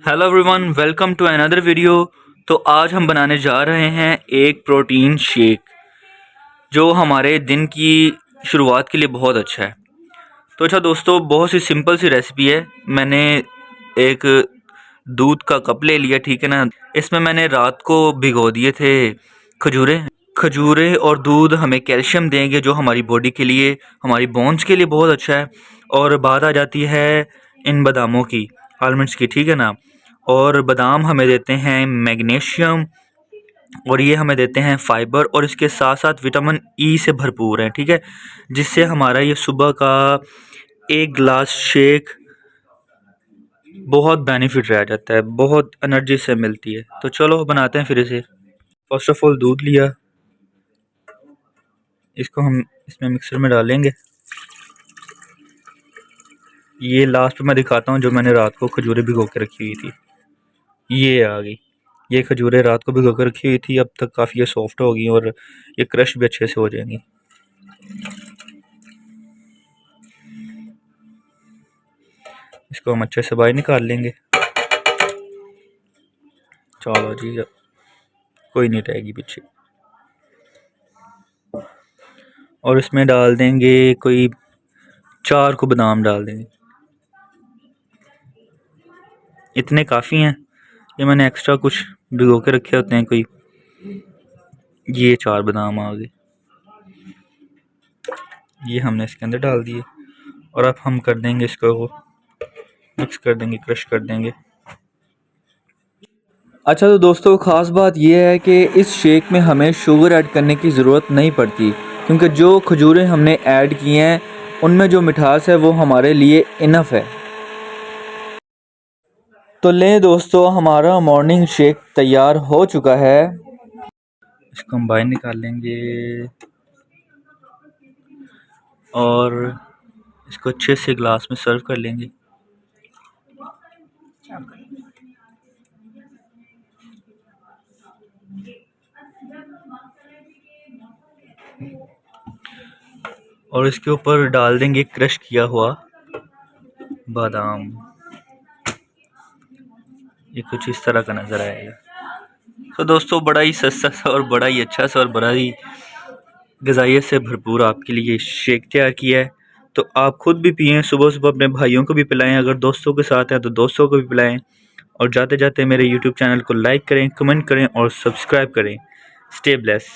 Hello everyone, welcome to another video. तो आज हम बनाने जा रहे हैं एक प्रोटीन शेक जो हमारे दिन की शुरुआत के लिए बहुत अच्छा है। तो अच्छा दोस्तों, बहुत सी सिंपल सी रेसिपी है। मैंने एक दूध का कप ले लिया, ठीक है ना। इसमें मैंने रात को भिगो दिए थे खजूरें। खजूरें और दूध हमें कैल्शियम देंगे जो हमारी बॉडी के लिए, हमारी बोन्स के लिए बहुत अच्छा है। और बात आ जाती है इन बादामों की, आलमंड्स की, ठीक है ना। और बादाम हमें देते हैं मैग्नीशियम, और ये हमें देते हैं फाइबर, और इसके साथ साथ विटामिन ई से भरपूर है, ठीक है। जिससे हमारा ये सुबह का एक गिलास शेक बहुत बेनिफिट रह जाता है, बहुत एनर्जी से मिलती है। तो चलो बनाते हैं फिर इसे। फर्स्ट ऑफ ऑल दूध लिया, इसको हम इसमें मिक्सर में डालेंगे। ये लास्ट में मैं दिखाता हूँ जो मैंने रात को खजूरें भिगो के रखी हुई थी, ये आ गई। ये खजूरें रात को भिगो कर रखी हुई थी, अब तक काफ़ी ये सॉफ्ट हो गई और ये क्रश भी अच्छे से हो जाएंगी। इसको हम अच्छे से बाहर निकाल लेंगे। चलो जी, कोई नहीं रहेगी पीछे। और इसमें डाल देंगे कोई 4 को बादाम डाल देंगे, इतने काफ़ी हैं। ये मैंने एक्स्ट्रा कुछ भिगो के रखे होते हैं कोई, ये 4 बादाम आ गए। ये हमने इसके अंदर डाल दिए और अब हम कर देंगे इसको मिक्स कर देंगे, क्रश कर देंगे। अच्छा तो दोस्तों, ख़ास बात यह है कि इस शेक में हमें शुगर ऐड करने की ज़रूरत नहीं पड़ती, क्योंकि जो खजूरें हमने ऐड की हैं उनमें जो मिठास है वो हमारे लिए इनफ है। तो लें दोस्तों, हमारा मॉर्निंग शेक तैयार हो चुका है। इसको हम बाहर निकाल लेंगे और इसको अच्छे से ग्लास में सर्व कर लेंगे। और इसके ऊपर डाल देंगे क्रश किया हुआ बादाम। ये कुछ इस तरह का नज़र आएगा। तो दोस्तों, बड़ा ही सस्ता सा और बड़ा ही अच्छा सा और बड़ा ही ग़िज़ाइयत से भरपूर आपके लिए शेक तैयार किया है। तो आप खुद भी पिएं, सुबह सुबह अपने भाइयों को भी पिलाएं, अगर दोस्तों के साथ हैं तो दोस्तों को भी पिलाएं। और जाते जाते मेरे यूट्यूब चैनल को लाइक करें, कमेंट करें और सब्सक्राइब करें। Stay bless.